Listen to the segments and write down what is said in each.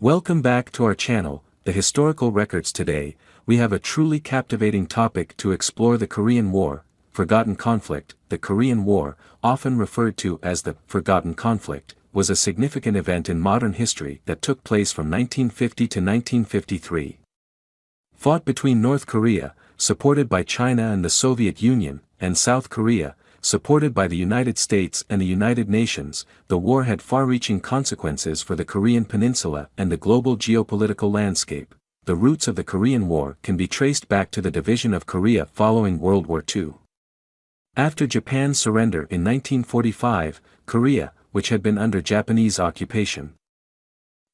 Welcome back to our channel, The Historical Records. Today, we have a truly captivating topic to explore: the Korean War, forgotten conflict. The Korean War, often referred to as the Forgotten Conflict, was a significant event in modern history that took place from 1950 to 1953. Fought between North Korea, supported by China and the Soviet Union, and South Korea, supported by the United States and the United Nations, the war had far-reaching consequences for the Korean Peninsula and the global geopolitical landscape. The roots of the Korean War can be traced back to the division of Korea following World War II. After Japan's surrender in 1945, Korea, which had been under Japanese occupation,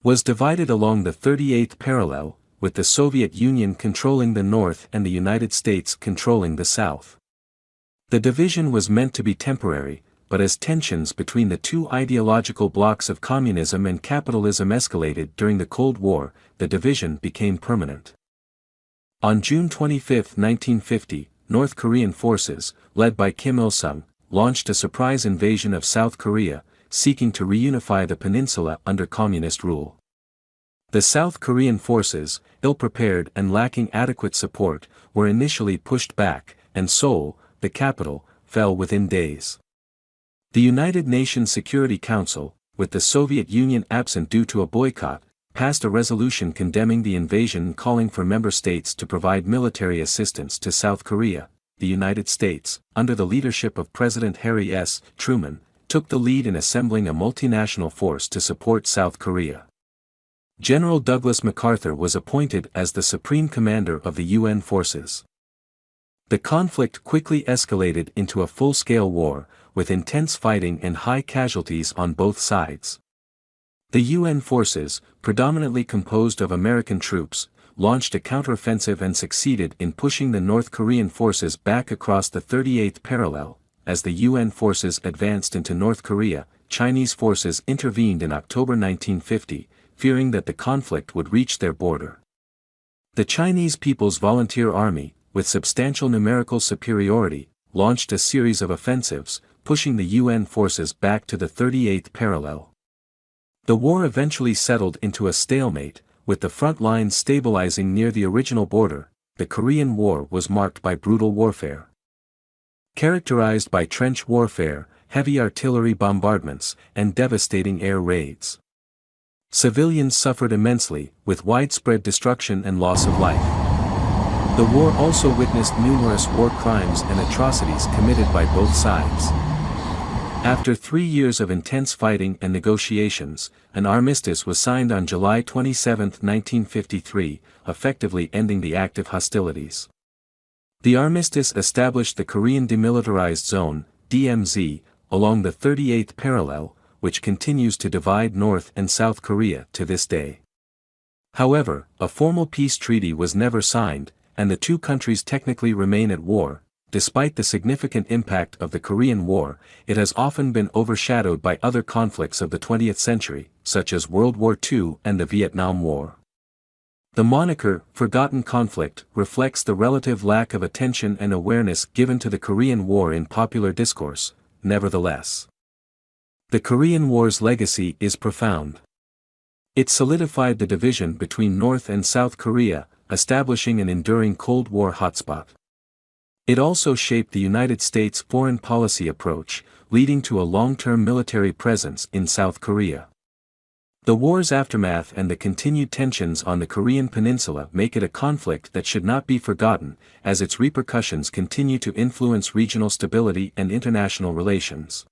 was divided along the 38th parallel, with the Soviet Union controlling the north and the United States controlling the south. The division was meant to be temporary, but as tensions between the two ideological blocs of communism and capitalism escalated during the Cold War, the division became permanent. On June 25, 1950, North Korean forces, led by Kim Il-sung, launched a surprise invasion of South Korea, seeking to reunify the peninsula under communist rule. The South Korean forces, ill-prepared and lacking adequate support, were initially pushed back, and Seoul, the capital, fell within days. The United Nations Security Council, with the Soviet Union absent due to a boycott, passed a resolution condemning the invasion and calling for member states to provide military assistance to South Korea. The United States, under the leadership of President Harry S. Truman, took the lead in assembling a multinational force to support South Korea. General Douglas MacArthur was appointed as the supreme commander of the UN forces. The conflict quickly escalated into a full-scale war, with intense fighting and high casualties on both sides. The UN forces, predominantly composed of American troops, launched a counteroffensive and succeeded in pushing the North Korean forces back across the 38th parallel. As the UN forces advanced into North Korea, Chinese forces intervened in October 1950, fearing that the conflict would reach their border. The Chinese People's Volunteer Army, with substantial numerical superiority, launched a series of offensives, pushing the UN forces back to the 38th parallel. The war eventually settled into a stalemate, with the front lines stabilizing near the original border. The Korean War was marked by brutal warfare, characterized by trench warfare, heavy artillery bombardments, and devastating air raids. Civilians suffered immensely, with widespread destruction and loss of life. The war also witnessed numerous war crimes and atrocities committed by both sides. After 3 years of intense fighting and negotiations, an armistice was signed on July 27, 1953, effectively ending the active hostilities. The armistice established the Korean Demilitarized Zone, DMZ, along the 38th parallel, which continues to divide North and South Korea to this day. However, a formal peace treaty was never signed, and the two countries technically remain at war. Despite the significant impact of the Korean War, it has often been overshadowed by other conflicts of the 20th century, such as World War II and the Vietnam War. The moniker, Forgotten Conflict, reflects the relative lack of attention and awareness given to the Korean War in popular discourse. Nevertheless, the Korean War's legacy is profound. It solidified the division between North and South Korea, establishing an enduring Cold War hotspot. It also shaped the United States' foreign policy approach, leading to a long-term military presence in South Korea. The war's aftermath and the continued tensions on the Korean Peninsula make it a conflict that should not be forgotten, as its repercussions continue to influence regional stability and international relations.